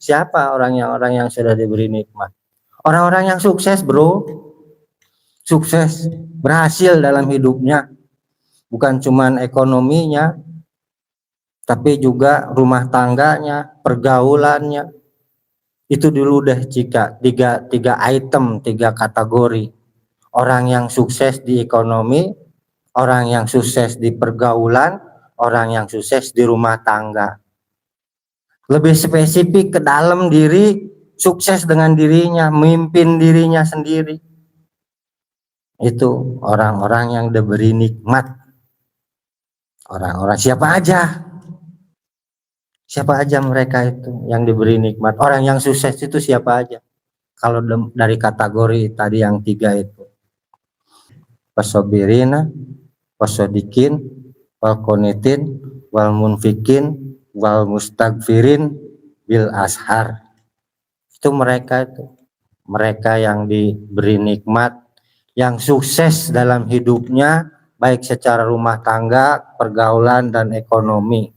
Siapa orang yang sudah diberi nikmat? Orang-orang yang sukses, bro. Sukses, berhasil dalam hidupnya. Bukan cuman ekonominya, tapi juga rumah tangganya, pergaulannya. Itu dulu deh jika tiga item, tiga kategori. Orang yang sukses di ekonomi, orang yang sukses di pergaulan, orang yang sukses di rumah tangga. Lebih spesifik ke dalam diri, sukses dengan dirinya, memimpin dirinya sendiri. Itu orang-orang yang diberi nikmat. Orang-orang siapa aja? Siapa aja mereka itu yang diberi nikmat? Orang yang sukses itu siapa aja? Kalau dari kategori tadi yang tiga itu. Wasobirina, wasodikin, wal qonitin, wal munfikin, wal mustagfirin, bil ashar. Itu mereka yang diberi nikmat, yang sukses dalam hidupnya, baik secara rumah tangga, pergaulan, dan ekonomi.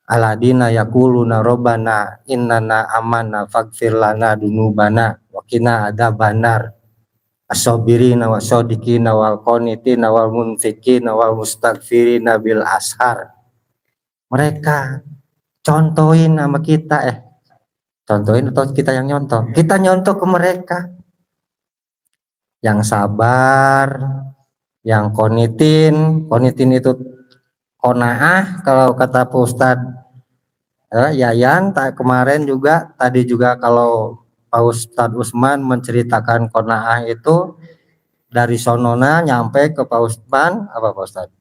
Aladina yaquluna rabbana innana amanna faghfir lana dunubana wa qina adzabannar as-sabirina wasodiqina wal qonitina wal munfiqina wal mustaghfirina bil ashar. Mereka contohin sama kita, contohin atau kita yang nyontoh? Kita nyontoh ke mereka. Yang sabar, yang qonitin itu qanaah kalau kata Pak Ustadz Yayan kemarin juga, tadi juga kalau Pak Ustadz Usman menceritakan qanaah itu dari sonona nyampe ke Pak Usman, apa Pak Ustadz?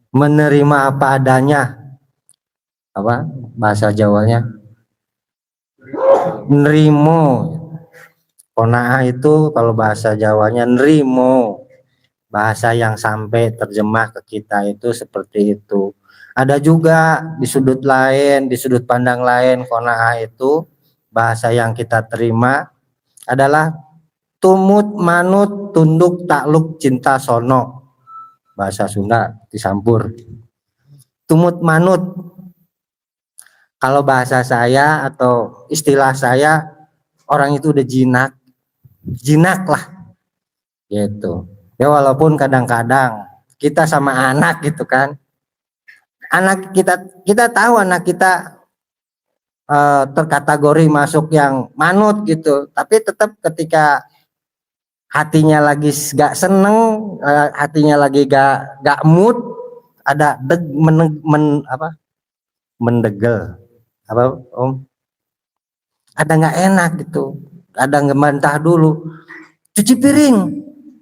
Menerima apa adanya, apa bahasa Jawanya? Nerimo. Qanaah itu kalau bahasa Jawanya nerimo. Bahasa yang sampai terjemah ke kita itu seperti itu. Ada juga di sudut lain, di sudut pandang lain, qanaah itu bahasa yang kita terima adalah tumut manut tunduk takluk cinta sono. Bahasa Sunda disampur. Tumut manut. Kalau bahasa saya atau istilah saya, orang itu udah jinak lah gitu. Ya walaupun kadang-kadang kita sama anak gitu kan, anak kita tahu anak kita terkategori masuk yang manut gitu, tapi tetap ketika hatinya lagi gak seneng, hatinya lagi gak mood, ada mendegel apa Om, ada nggak enak gitu, ada ngebantah dulu, cuci piring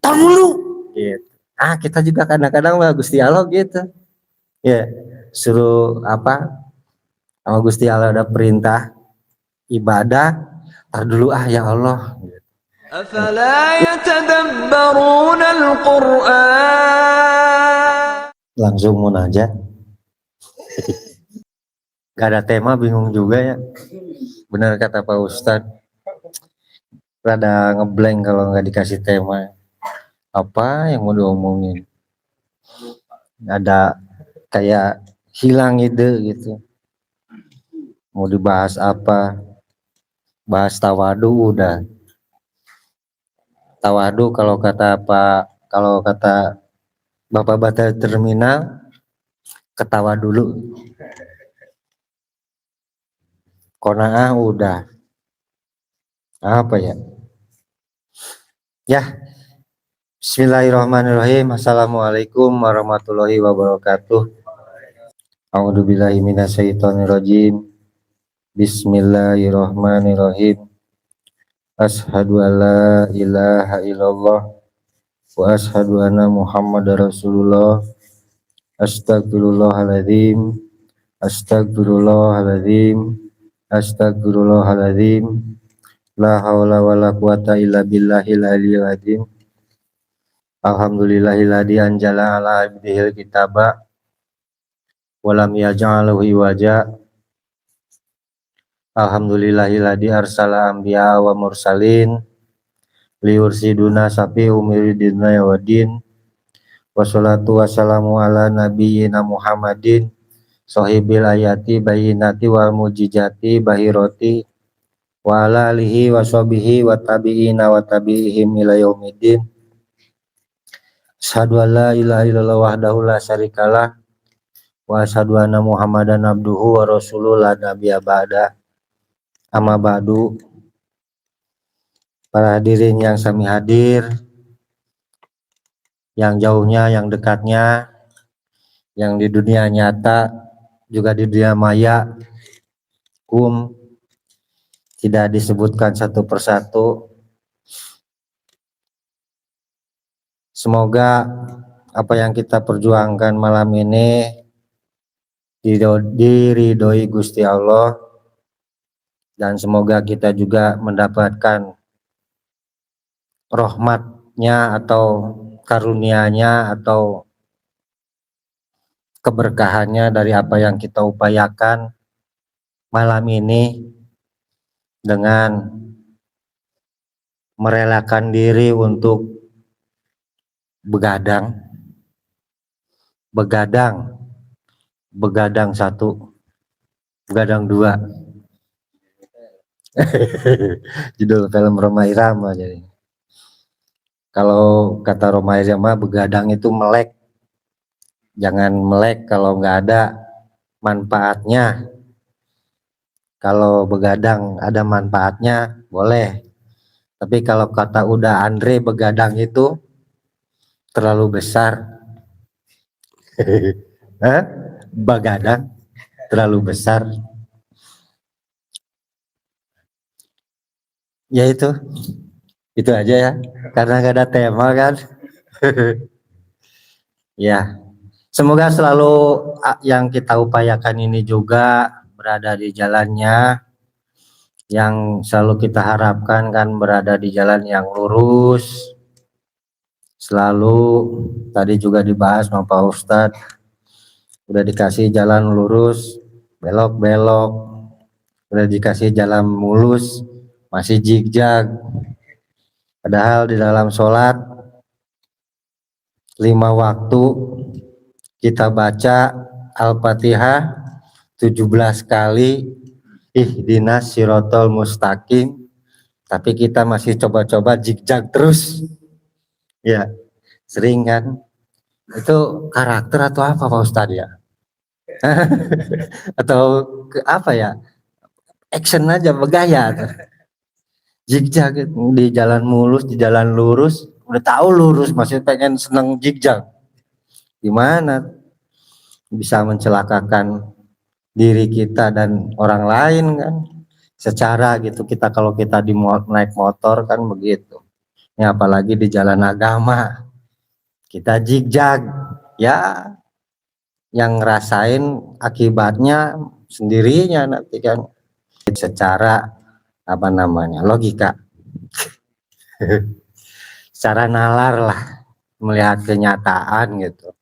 tar dulu gitu. Kita juga kadang-kadang Gusti Allah gitu ya, suruh apa sama Gusti Allah ada perintah ibadah, tar dulu ya Allah gitu. Afala yatadabbaruna al-Qur'an. Langsung munajat. Gak ada tema, bingung juga ya. Benar kata Pak Ustadz, rada ngeblank kalau nggak dikasih tema. Apa yang mau diomongin? Ada kayak hilang ide gitu. Mau dibahas apa? Bahas tawadu udah. Tawadu kalau kata Bapak Bata Terminal, ketawa dulu. Qanaah udah. Apa ya? Ya. Bismillahirrahmanirrahim. Assalamualaikum warahmatullahi wabarakatuh. A'udzubillahi minasyaitonirrajim. Bismillahirrahmanirrahim. Asyhadu alla ilaha illallah wa asyhadu anna Muhammadar Rasulullah. Astagfirullahaladzim. Astagfirullahaladzim. Astagfirullahaladzim. La haula wala quwata illa billahil aliyil azim. Alhamdulillahilladzi anjala ala abdihil kitaba walam yaj'alahu iwaja. Alhamdulillahilladzi arsala anbiya wa mursalin liursiduna safi umiridina yawadin. Wassalatu wassalamu ala nabiyyina Muhammadin sohibil ayati bayinati wal mujijati bahiroti wa ala alihi wa sahbihi wa tabi'ina wa tabi'ihim ila yaumiddin. Asyhadu an la ilaha illallah wahdahu la syarikalah wa asyhadu anna Muhammadan abduhu wa rasuluhu la nabiyya ba'da. Amma ba'du. Para hadirin yang sami hadir, yang jauhnya, yang dekatnya, yang di dunia nyata, juga di dunia maya, tidak disebutkan satu persatu. Semoga apa yang kita perjuangkan malam ini diridhoi Gusti Allah, dan semoga kita juga mendapatkan rahmatnya atau karunia-Nya atau keberkahannya dari apa yang kita upayakan malam ini dengan merelakan diri untuk begadang satu, begadang dua. Judul film Rhoma Irama. Jadi kalau kata Rhoma Irama, begadang itu melek. Jangan melek kalau nggak ada manfaatnya. Kalau begadang ada manfaatnya boleh, tapi kalau kata udah Andre, begadang itu terlalu besar. Begadang terlalu besar. Ya itu aja ya, karena gak ada tema kan. Ya, semoga selalu yang kita upayakan ini juga berada di jalannya, yang selalu kita harapkan kan berada di jalan yang lurus. Selalu tadi juga dibahas sama Pak Ustadz, udah dikasih jalan lurus, belok-belok, udah dikasih jalan mulus, masih zigzag. Padahal di dalam sholat 5 waktu kita baca Al-Fatihah 17 kali, ihdinas sirotol mustaqim, tapi kita masih coba-coba zigzag terus. Ya, sering kan? Itu karakter atau apa Pak Ustadz ya? Atau apa ya? Action aja, bergaya. Zigzag di jalan mulus, di jalan lurus, udah tahu lurus masih pengen seneng zigzag. Gimana bisa mencelakakan diri kita dan orang lain kan? Secara gitu, kita kalau kita naik motor kan begitu. Ya, apalagi di jalan agama kita zigzag, ya yang ngerasain akibatnya sendirinya nanti kan. Secara apa namanya, logika, secara nalar lah, melihat kenyataan gitu.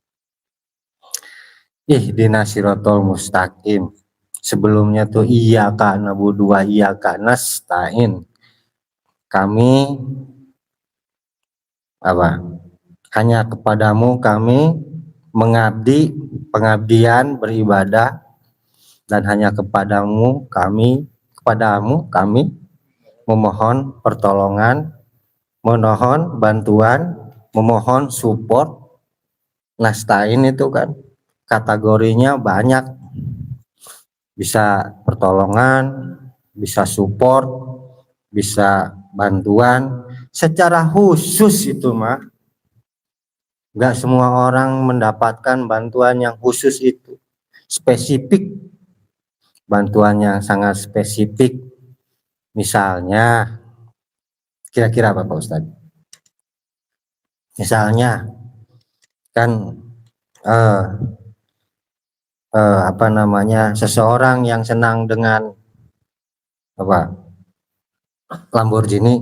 Ihdinas sirotol mustaqim, sebelumnya tuh iyyaka na'budu wa iyyaka nasta'in, kami apa, hanya kepadamu kami mengabdi, pengabdian beribadah, dan hanya kepadamu kami memohon pertolongan, memohon bantuan, memohon support. Nasta'in itu kan kategorinya banyak, bisa pertolongan, bisa support, bisa bantuan. Secara khusus itu mah nggak semua orang mendapatkan bantuan yang khusus itu, spesifik, bantuan yang sangat spesifik. Misalnya, kira-kira apa Pak Ustadz? Misalnya kan apa namanya, seseorang yang senang dengan apa, Lamborghini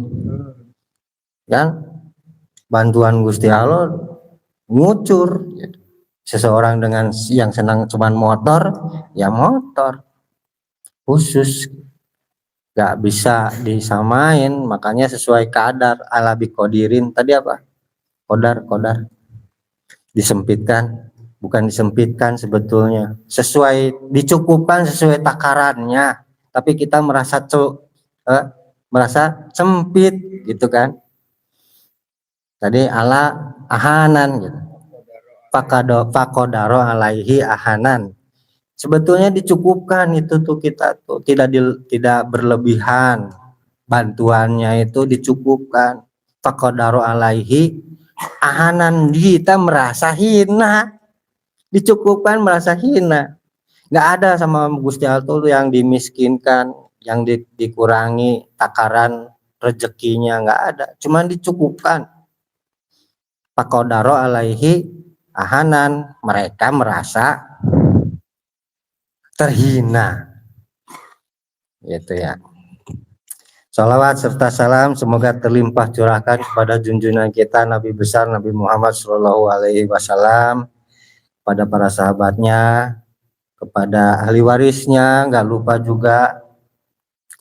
kan, bantuan Gusti Allah ngucur. Seseorang dengan yang senang cuman motor, ya motor khusus, gak bisa disamain, makanya sesuai kadar, ala biqodirin tadi apa, kodar disempitkan, bukan disempitkan sebetulnya, dicukupkan sesuai takarannya, tapi kita merasa sempit gitu kan. Tadi ala ahanan gitu, fakodaro alaihi ahanan, sebetulnya dicukupkan itu tuh, kita tuh tidak berlebihan, bantuannya itu dicukupkan. Fakodaro alaihi ahanan, kita merasa hina, dicukupkan merasa hina. Nggak ada sama Gusti Allah tuh yang dimiskinkan, yang dikurangi takaran rezekinya, nggak ada, cuman dicukupkan. Fakodaro alaihi ahanan, mereka merasa terhina gitu ya. Salawat serta salam semoga terlimpah curahkan kepada junjungan kita Nabi besar Nabi Muhammad Shallallahu Alaihi Wasallam, pada para sahabatnya, kepada ahli warisnya, nggak lupa juga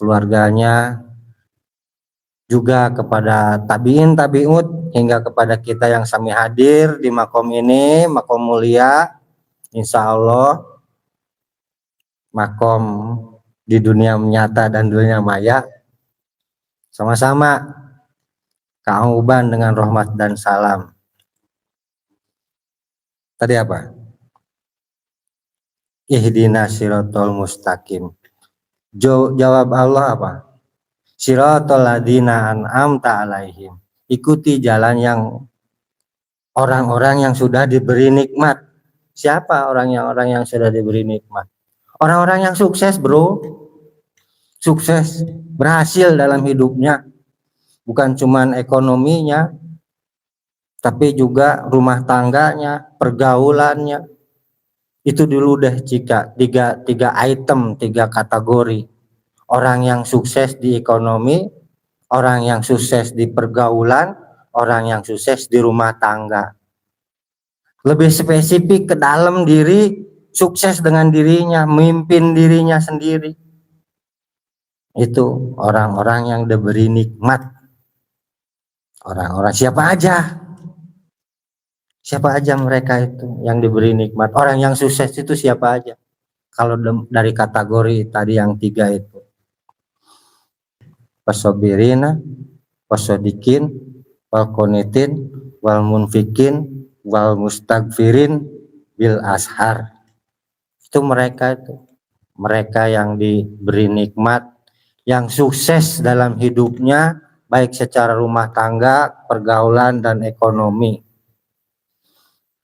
keluarganya, juga kepada tabiin tabiut, hingga kepada kita yang sami hadir di makom ini, makom mulia, insya Allah makom di dunia nyata dan dunia maya. Sama-sama kauban dengan rahmat dan salam. Tadi apa? Ihdinas siratal mustaqim. Jawab Allah apa? Siratal ladzina an'amta alaihim. Ikuti jalan yang orang-orang yang sudah diberi nikmat. Siapa orang yang sudah diberi nikmat? Orang-orang yang sukses, bro. Sukses, berhasil dalam hidupnya. Bukan cuman ekonominya, tapi juga rumah tangganya, pergaulannya. Itu dulu deh, jika tiga item, tiga kategori. Orang yang sukses di ekonomi, orang yang sukses di pergaulan, orang yang sukses di rumah tangga. Lebih spesifik ke dalam diri, sukses dengan dirinya, memimpin dirinya sendiri. Itu orang-orang yang diberi nikmat. Orang-orang siapa aja? Siapa aja mereka itu yang diberi nikmat? Orang yang sukses itu siapa aja? Kalau dari kategori tadi yang tiga itu. Wasobirina, wasodikin, wal qonitin, wal munfikin, wal mustagfirin, bil ashar. Itu mereka itu. Mereka yang diberi nikmat, yang sukses dalam hidupnya, baik secara rumah tangga, pergaulan, dan ekonomi.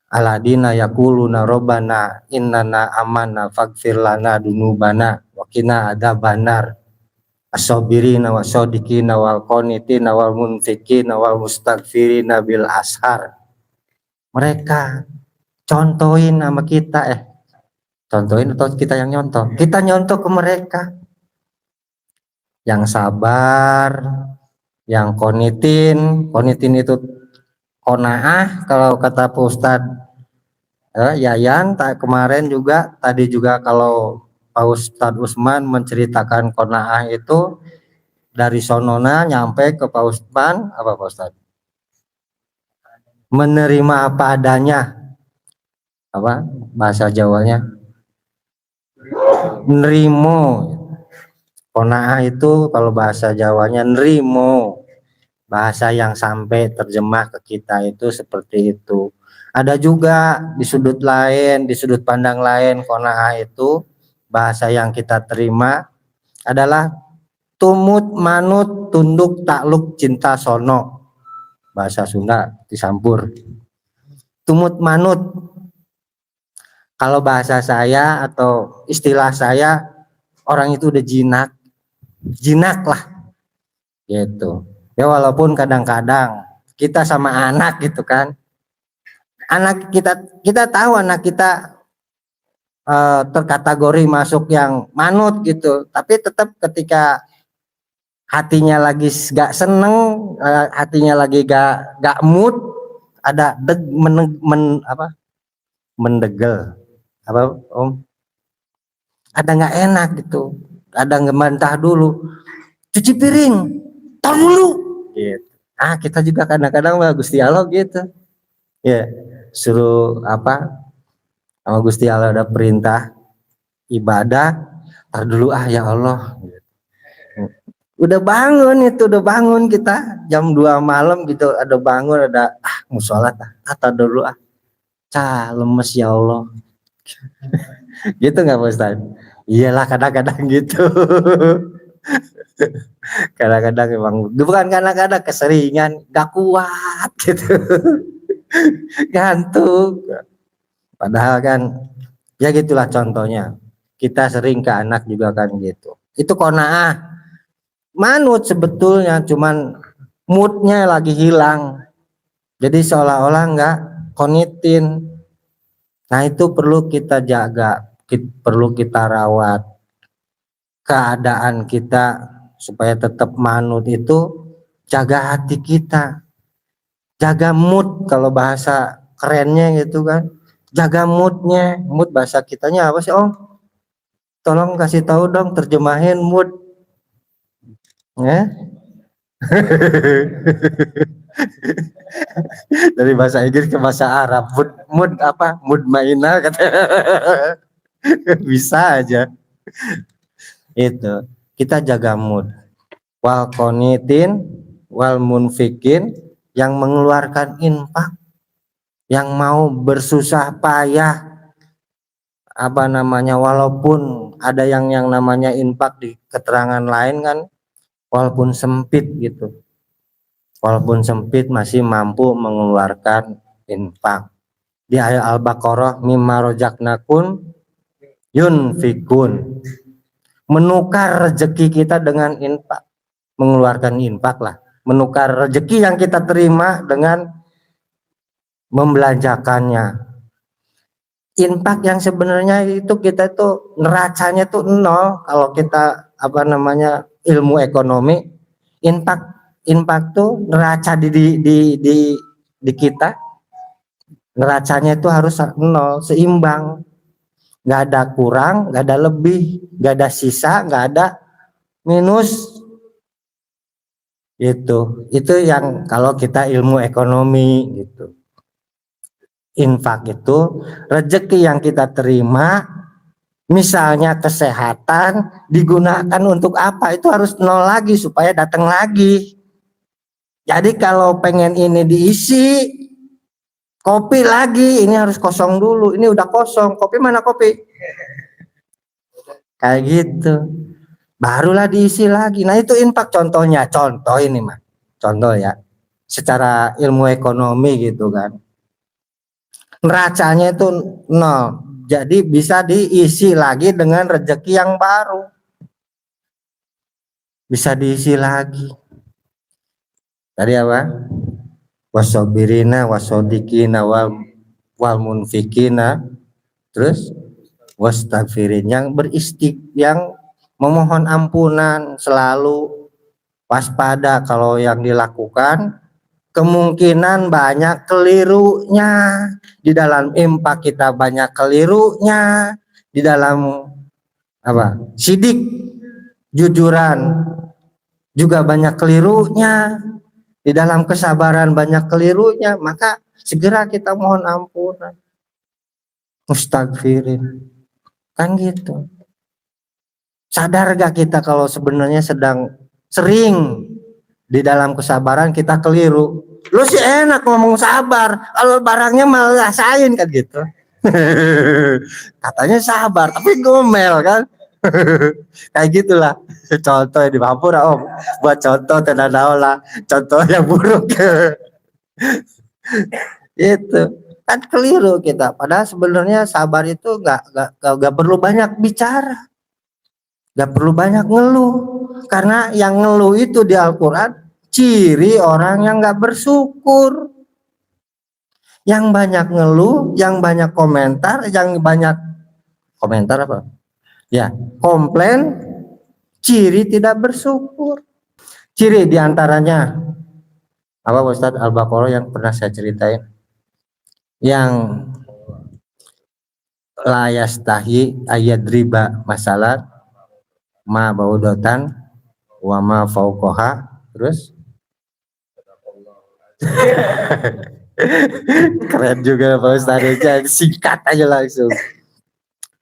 Aladina yaquluna robbana innana amanna faghfir lana dunubana wa qina adzabannar. As-sabirina wasodiqina wal qonitina wal munfiqina wal mustaghfirina bil ashar. Mereka contohin sama kita, contohin atau kita yang nyontoh? Kita nyontoh ke mereka. Yang sabar, yang qonitin itu qanaah kalau kata Pak Ustadz Yayan kemarin juga, tadi juga kalau Pak Ustadz Usman menceritakan qanaah itu dari sonona nyampe ke Pak Usman, apa Pak Ustadz? Menerima apa adanya, apa bahasa Jawanya? Nerimo. Qanaah itu kalau bahasa Jawanya nerimo. Bahasa yang sampai terjemah ke kita itu seperti itu. Ada juga di sudut lain, di sudut pandang lain, qanaah itu bahasa yang kita terima adalah tumut manut tunduk takluk cinta sono. Bahasa Sunda disampur. Tumut manut. Kalau bahasa saya atau istilah saya, orang itu udah jinak lah gitu. Ya walaupun kadang-kadang kita sama anak gitu kan, anak kita tahu anak kita terkategori masuk yang manut gitu, tapi tetap ketika hatinya lagi gak seneng, hatinya lagi gak mood, ada mendegel apa Om, ada nggak enak gitu, ada ngebantah dulu, cuci piring, tar dulu gitu. Kita juga kadang-kadang Gusti Allah gitu ya, suruh apa sama Gusti Allah ada perintah ibadah, tar dulu ya Allah. Udah bangun kita jam 2 malam gitu, ada bangun, ada mau sholat tar dulu lemes ya Allah. Gitu nggak Pak Ustaz? Iyalah kadang-kadang gitu. Kadang-kadang emang bukan kadang-kadang keseringan, gak kuat gitu. Ngantuk. Padahal kan ya gitulah contohnya. Kita sering ke anak juga kan gitu. Itu qanaah. Manut sebetulnya, cuman moodnya lagi hilang. Jadi seolah-olah nggak konitin. Nah itu perlu kita jaga, perlu kita rawat keadaan kita supaya tetap manut. Itu jaga hati kita, jaga mood kalau bahasa kerennya gitu kan. Jaga moodnya, mood bahasa kitanya apa sih Om? Tolong kasih tahu dong, terjemahin mood ya. Dari bahasa Inggris ke bahasa Arab, mood apa? Mood mainah kata. Bisa aja. Itu kita jaga mood. Wal qanitin wal munfikin, yang mengeluarkan infak, yang mau bersusah payah walaupun ada yang namanya infak di keterangan lain kan, walaupun sempit gitu. Walaupun sempit masih mampu mengeluarkan infak. Di ayat Al-Baqarah, mimma rojaknakun yunfikun, menukar rezeki kita dengan infak, mengeluarkan infak lah, menukar rezeki yang kita terima dengan membelanjakannya. Infak yang sebenarnya itu kita itu neracanya tuh nol. Kalau kita ilmu ekonomi, infak tuh neraca di kita, neracanya itu harus nol, seimbang, nggak ada kurang, nggak ada lebih, nggak ada sisa, nggak ada minus. Itu yang kalau kita ilmu ekonomi gitu. Infak itu rezeki yang kita terima, misalnya kesehatan, digunakan untuk apa, itu harus nol lagi supaya datang lagi. Jadi kalau pengen ini diisi kopi lagi, ini harus kosong dulu, ini udah kosong, kopi mana kopi, kayak gitu, barulah diisi lagi. Nah itu infak contohnya, contoh ini mah, contoh ya, secara ilmu ekonomi gitu kan, neracanya itu nol, jadi bisa diisi lagi dengan rezeki yang baru, bisa diisi lagi. Tadi apa? Wasobirina wasodikina wal munfikina, terus wastagfirin, yang yang memohon ampunan, selalu waspada kalau yang dilakukan kemungkinan banyak kelirunya. Di dalam infak kita banyak kelirunya, di dalam sidik jujuran juga banyak kelirunya, di dalam kesabaran banyak kelirunya. Maka segera kita mohon ampunan, mustagfirin, kan gitu. Sadar gak kita kalau sebenarnya sering di dalam kesabaran kita keliru? Lu sih enak ngomong sabar, kalau barangnya malah rasain kan gitu. Katanya sabar tapi gomel kan. Kayak gitulah contoh di Papua Om, buat contoh tenadaola, contoh yang buruk. Itu kan keliru kita, padahal sebenarnya sabar itu gak perlu banyak bicara, gak perlu banyak ngeluh, karena yang ngeluh itu di Al-Quran ciri orang yang gak bersyukur. Yang banyak ngeluh, yang banyak komentar, komplain, ciri tidak bersyukur. Ciri diantaranya apa Ustaz? Al-Baqarah yang pernah saya ceritain, yang la yastahi ayadriba masalah ma baudotan wa ma fauqaha, terus Keren juga Pak Ustadz. Jadi singkat aja langsung.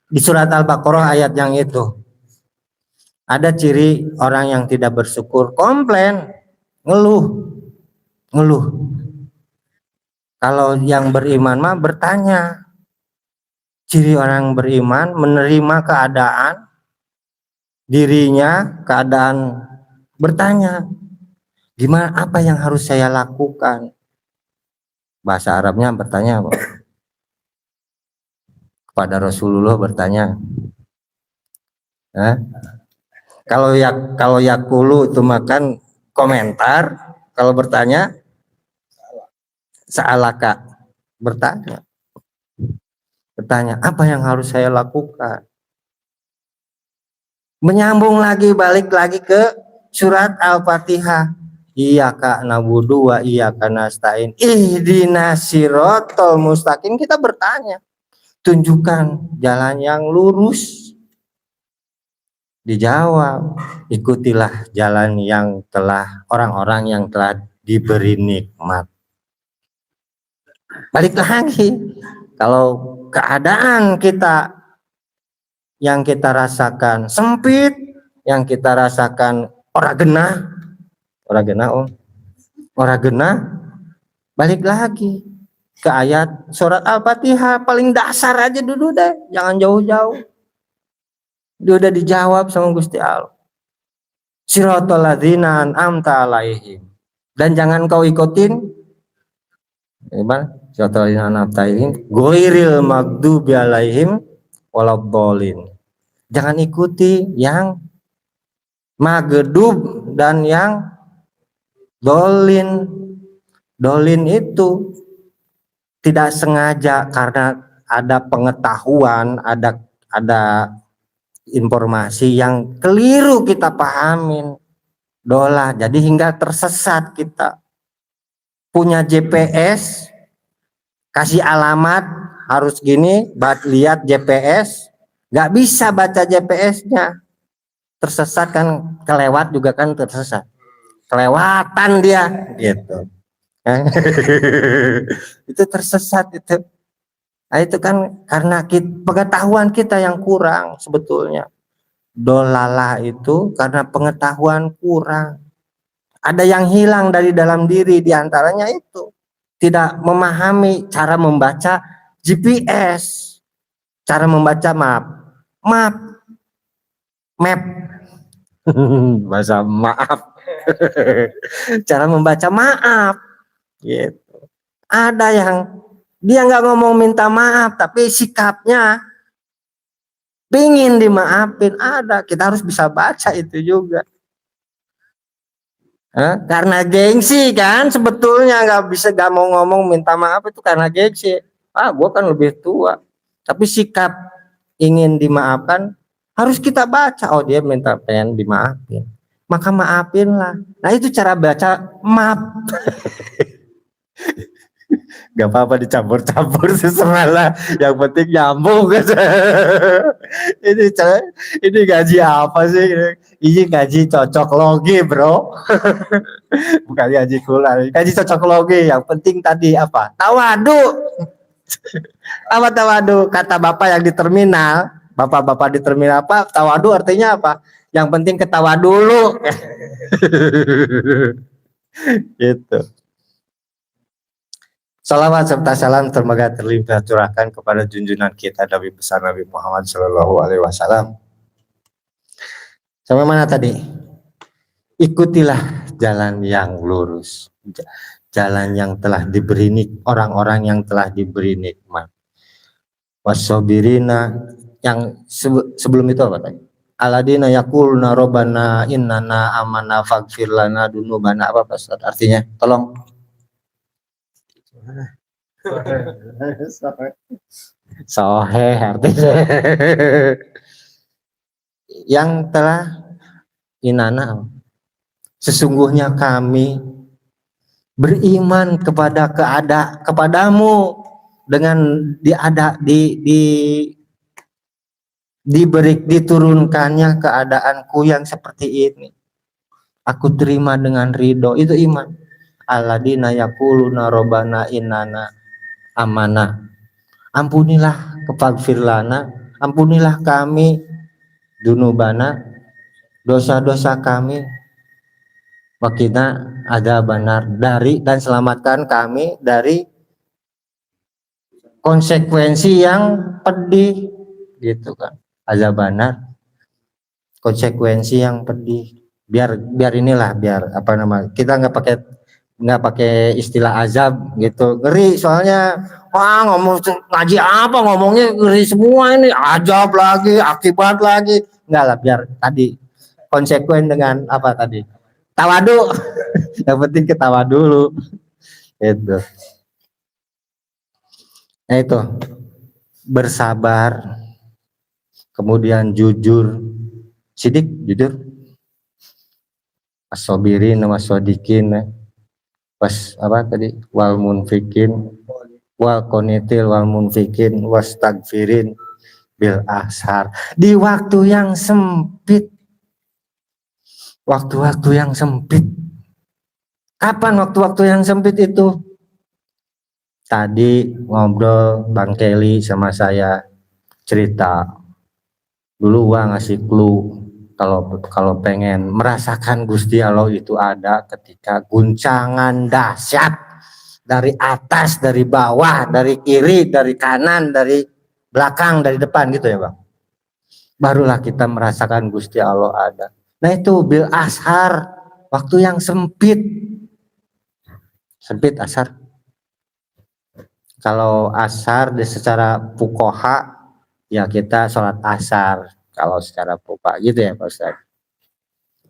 Di surat Al-Baqarah ayat yang itu ada ciri orang yang tidak bersyukur, komplain, ngeluh, ngeluh. Kalau yang beriman mah bertanya. Ciri orang beriman menerima keadaan dirinya, keadaan bertanya, gimana, apa yang harus saya lakukan? Bahasa Arabnya bertanya kepada Rasulullah, bertanya. Kalau yakulu itu makan komentar, kalau bertanya sa'alaka, bertanya apa yang harus saya lakukan? Menyambung lagi, balik lagi ke surat Al-Fatihah. Iyyaka na'budu wa iyyaka nasta'in. Ihdinas siratal mustaqim. Kita bertanya, tunjukkan jalan yang lurus. Dijawab, ikutilah jalan yang telah orang-orang yang telah diberi nikmat. Balik lagi, kalau keadaan kita yang kita rasakan sempit, yang kita rasakan ora genah, balik lagi ke ayat surat Al-Fatihah paling dasar aja dulu deh, jangan jauh-jauh. Dia udah dijawab sama Gusti Allah. Siratal ladzina an'amta alaihim. Dan jangan kau ikutin siratal ladzina an'amta alaihim ghairil maghdubi alaihim waladdallin. Jangan ikuti yang maghdub dan yang dolin. Dolin itu tidak sengaja karena ada pengetahuan, ada informasi yang keliru kita pahamin, dolah, jadi hingga tersesat. Kita punya GPS, kasih alamat harus gini, lihat GPS, nggak bisa baca GPS-nya, tersesat kan, kelewat juga kan tersesat, kelewatan dia gitu. Itu tersesat itu. Nah, itu kan karena pengetahuan kita yang kurang sebetulnya. Dolalah itu karena pengetahuan kurang. Ada yang hilang dari dalam diri, diantaranya itu tidak memahami cara membaca GPS, cara membaca map, bahasa maaf, cara membaca maaf, gitu. Ada yang dia nggak ngomong minta maaf, tapi sikapnya pingin dimaafin. Ada, kita harus bisa baca itu juga. Karena gengsi kan, sebetulnya nggak mau ngomong minta maaf itu karena gengsi. Gue kan lebih tua, tapi sikap ingin dimaafkan harus kita baca. Oh, dia pengen dimaafin, maka maafinlah. Nah, itu cara baca maaf. Gak apa-apa dicampur-campur sesemalah, yang penting nyambung. ini gaji apa sih? Ini gaji cocok logi, bro. Bukan gaji kuliah, gaji cocok logi. Yang penting tadi apa? Tawadu. Apa tawadu? Kata bapak yang di terminal, bapak-bapak di terminal, apa? Tawadu artinya apa? Yang penting ketawa dulu. Gitu. Salawat serta salam semoga terlimpah curahkan kepada junjungan kita Nabi besar Nabi Muhammad Shallallahu Alaihi Wasallam. Sampai mana tadi? Ikutilah jalan yang lurus, jalan yang telah diberi orang-orang yang telah diberi nikmat. Wasobirina, yang sebelum itu apa tadi? Aladina yaquluna robbana innana amana faghfir lana dunubana, apa Pak? Artinya tolong. Sohe artinya yang telah inana, sesungguhnya kami beriman kepadamu dengan diturunkannya keadaanku yang seperti ini, aku terima dengan ridho, itu iman. alladzina yaquluna rabbana innana amanah. Ampunilah kefaghfir lana, ampunilah kami dunubana, dosa-dosa kami, wakina ada benar dari, dan selamatkan kami dari konsekuensi yang pedih gitu kan. Azab benar, konsekuensi yang pedih. Biar inilah, biar apa nama, kita nggak pakai istilah azab gitu, ngeri soalnya. Wah, ngomong ngaji apa, ngomongnya ngeri semua ini, azab lagi, akibat lagi. Enggak lah, biar tadi konsekuen dengan apa tadi, tawadu. Yang penting ketawa dulu itu. Nah itu, bersabar, kemudian jujur, sidik, jujur, as-sabirin was-sadiqin, pas apa tadi, wal munfikin wal qonitil wal munfikin wastagfirin bil ashar. Di waktu yang sempit, waktu-waktu yang sempit. Kapan waktu-waktu yang sempit itu? Tadi ngobrol Bang Kelly sama saya, cerita dulu gua ngasih clue kalau pengen merasakan Gusti Allah itu ada ketika guncangan dahsyat dari atas, dari bawah, dari kiri, dari kanan, dari belakang, dari depan gitu ya Bang. Barulah kita merasakan Gusti Allah ada. Nah itu bil ashar, waktu yang sempit. Sempit ashar. Kalau ashar secara fuqaha ya kita sholat ashar. Kalau secara fuqaha gitu ya Pak Ustaz.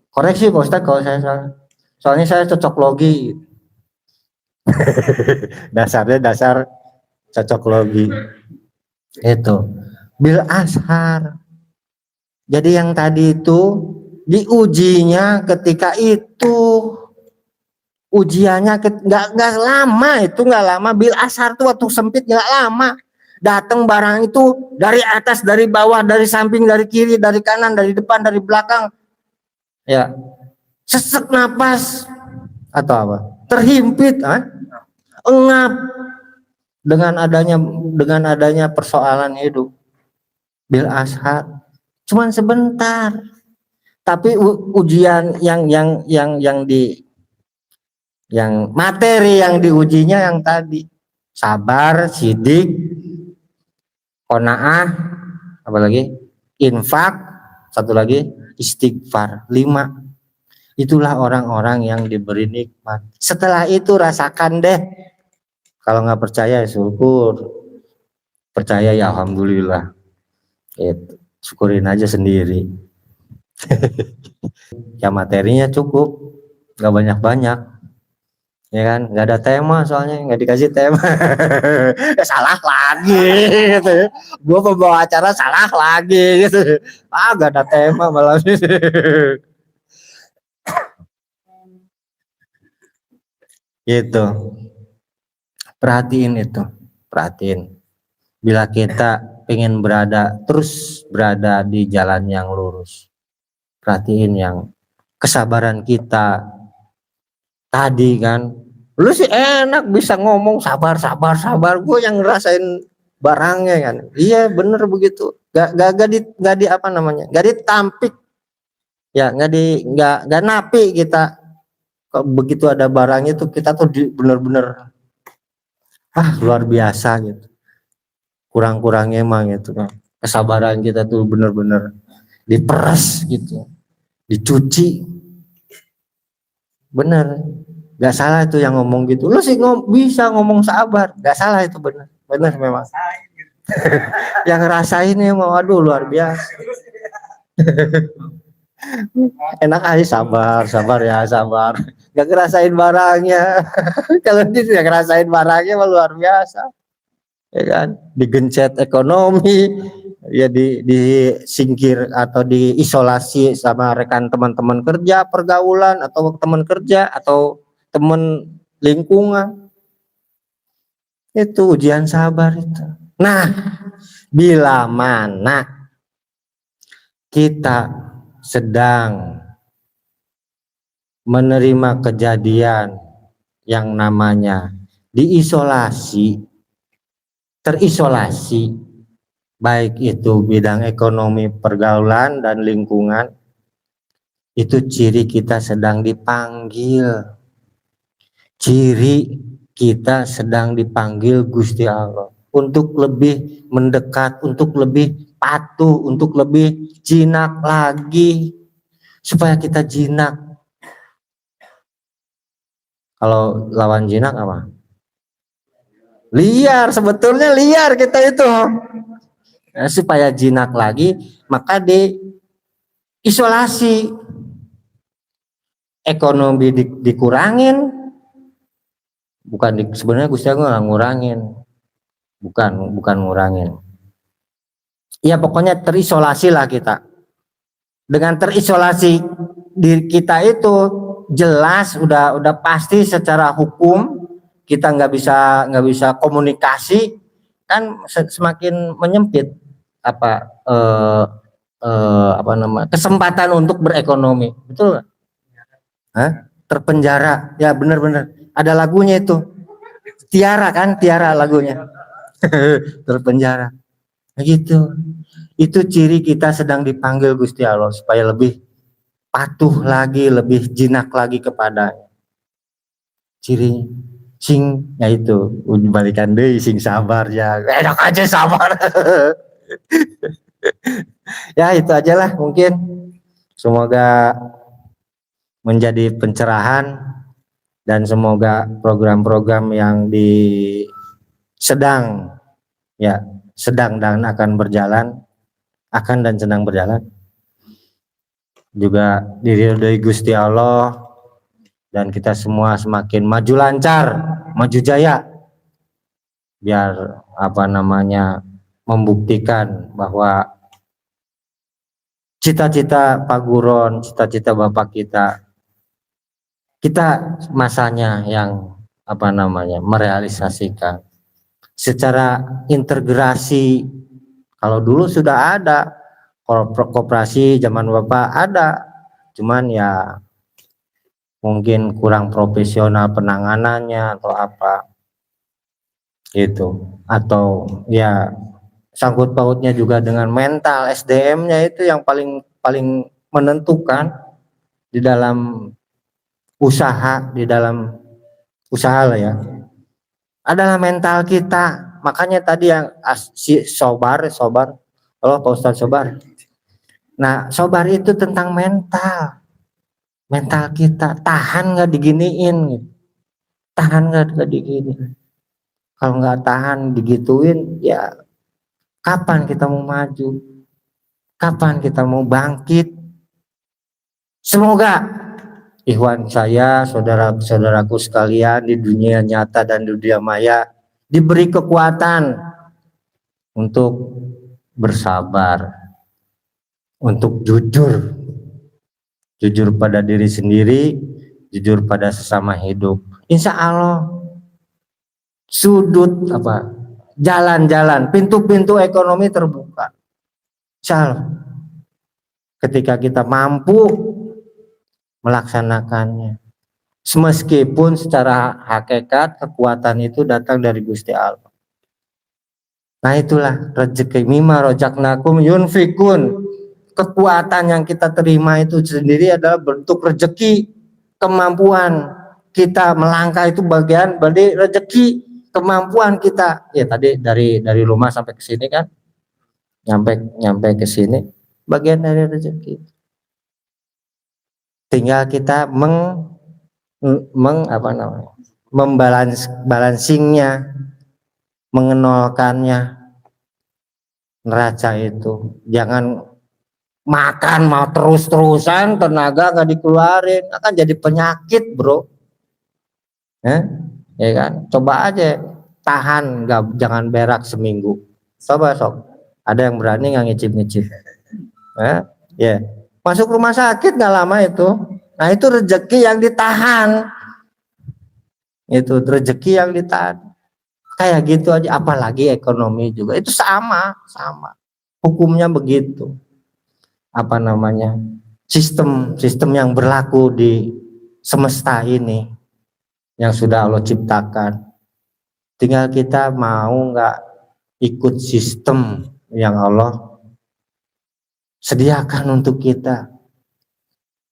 Koreksi Pak Ustaz kalau saya salah. Soalnya saya cocok logi. Dasarnya dasar cocok logi. Itu bil ashar. Jadi yang tadi itu diujinya ketika itu, ujiannya nggak lama, itu nggak lama. Bil ashar tuh waktu sempit nggak lama. Datang barang itu dari atas, dari bawah, dari samping, dari kiri, dari kanan, dari depan, dari belakang. Ya, sesek napas atau apa? Terhimpit, engap dengan adanya persoalan hidup. Bil ashar cuman sebentar, tapi ujian yang materi yang diujinya yang tadi sabar, sidik, qanaah, apalagi infak, satu lagi istighfar. 5. Itulah orang-orang yang diberi nikmat. Setelah itu rasakan deh. Kalau nggak percaya ya syukur, percaya ya alhamdulillah. Itu syukurin aja sendiri. Ya materinya cukup, nggak banyak-banyak, ya kan? Nggak ada tema soalnya, nggak dikasih tema. Salah lagi gitu. Gua pembawa acara salah lagi gitu. Nggak ada tema malam ini. Gitu. Perhatiin itu, perhatiin. Bila kita pengen terus berada di jalan yang lurus, perhatiin yang kesabaran kita tadi kan. Lu sih enak bisa ngomong sabar, gue yang ngerasain barangnya kan. Iya bener begitu, gak di apa namanya, gak ditampik ya, gak napi kita. Begitu ada barangnya tuh kita tuh bener-bener luar biasa gitu. Kurang-kurangnya emang itu kan, kesabaran kita tuh bener-bener diperas gitu, dicuci. Bener, gak salah itu yang ngomong gitu. Lu sih bisa ngomong sabar, gak salah itu, bener memang. Yang ngerasain emang aduh luar biasa. Enak aja sabar ya sabar, gak ngerasain barangnya. Kalau dia ngerasain barangnya mah luar biasa, ya kan? Digencet ekonomi, ya disingkir atau diisolasi sama rekan teman-teman kerja, pergaulan atau teman kerja atau teman lingkungan. Itu ujian sabar itu. Nah, bila mana kita sedang menerima kejadian yang namanya diisolasi, terisolasi, baik itu bidang ekonomi, pergaulan, dan lingkungan, itu ciri kita sedang dipanggil. Ciri kita sedang dipanggil Gusti Allah untuk lebih mendekat, untuk lebih patuh, untuk lebih jinak lagi, supaya kita jinak. Kalau lawan jinak apa? Liar, sebetulnya liar kita itu. Nah, supaya jinak lagi, maka diisolasi, ekonomi dikurangin, sebenarnya Gusti Allah ngurangin, bukan ngurangin. Ya pokoknya terisolasi lah kita. Dengan terisolasi diri kita itu jelas udah pasti secara hukum kita nggak bisa komunikasi, kan semakin menyempit kesempatan untuk berekonomi, betul nggak? Terpenjara, ya benar-benar ada lagunya itu, Tiara kan, Tiara lagunya. Terpenjara begitu. Itu ciri kita sedang dipanggil Gusti Allah supaya lebih patuh lagi, lebih jinak lagi kepadanya. Ciri sing, ya itu balikan deh, sing sabar ya, enak aja sabar. Ya itu aja lah mungkin, semoga menjadi pencerahan, dan semoga program-program yang sedang dan akan berjalan, akan dan sedang berjalan juga diridhoi Gusti Allah, dan kita semua semakin maju lancar, maju jaya, biar membuktikan bahwa cita-cita Pak Guron, cita-cita Bapak kita masanya yang merealisasikan secara integrasi. Kalau dulu sudah ada koperasi zaman Bapak ada, cuman ya mungkin kurang profesional penanganannya atau apa gitu, atau ya sangkut pautnya juga dengan mental, SDM-nya itu yang paling menentukan di dalam usaha lah ya, adalah mental kita. Makanya tadi yang si sobar Allah Pak Ustadz Sobar. Nah, sobar itu tentang mental kita, tahan nggak diginiin, tahan nggak diginiin. Kalau nggak tahan digituin, ya kapan kita mau maju, kapan kita mau bangkit. Semoga ikhwan saya, saudara-saudaraku sekalian di dunia nyata dan dunia maya diberi kekuatan untuk bersabar, untuk jujur pada diri sendiri, jujur pada sesama hidup. Insya Allah jalan-jalan, pintu-pintu ekonomi terbuka. Insya Allah ketika kita mampu melaksanakannya, meskipun secara hakikat kekuatan itu datang dari Gusti Allah. Nah itulah rezeki, mimma rojaknakum yunfikun. Kekuatan yang kita terima itu sendiri adalah bentuk rezeki, kemampuan kita melangkah itu bagian dari rezeki, kemampuan kita. Ya tadi dari rumah sampai ke sini kan, nyampe ke sini bagian dari rezeki. Tinggal kita membalancingnya, mengenolkannya, neraca itu. Jangan makan mau terus-terusan, tenaga nggak dikeluarin, akan jadi penyakit bro. Ya kan, coba aja tahan, jangan berak seminggu. Coba sok, ada yang berani nggak ngicip-ngicip? Ya, masuk rumah sakit nggak lama itu. Nah itu rezeki yang ditahan, itu rezeki yang ditahan. Kayak gitu aja, apalagi ekonomi juga itu sama hukumnya begitu. Sistem yang berlaku di semesta ini yang sudah Allah ciptakan. Tinggal kita mau nggak ikut sistem yang Allah sediakan untuk kita.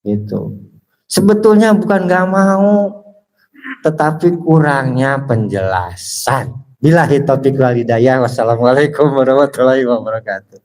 Itu sebetulnya bukan nggak mau, tetapi kurangnya penjelasan. Billahi taufiq wal hidayah. Wassalamualaikum warahmatullahi wabarakatuh.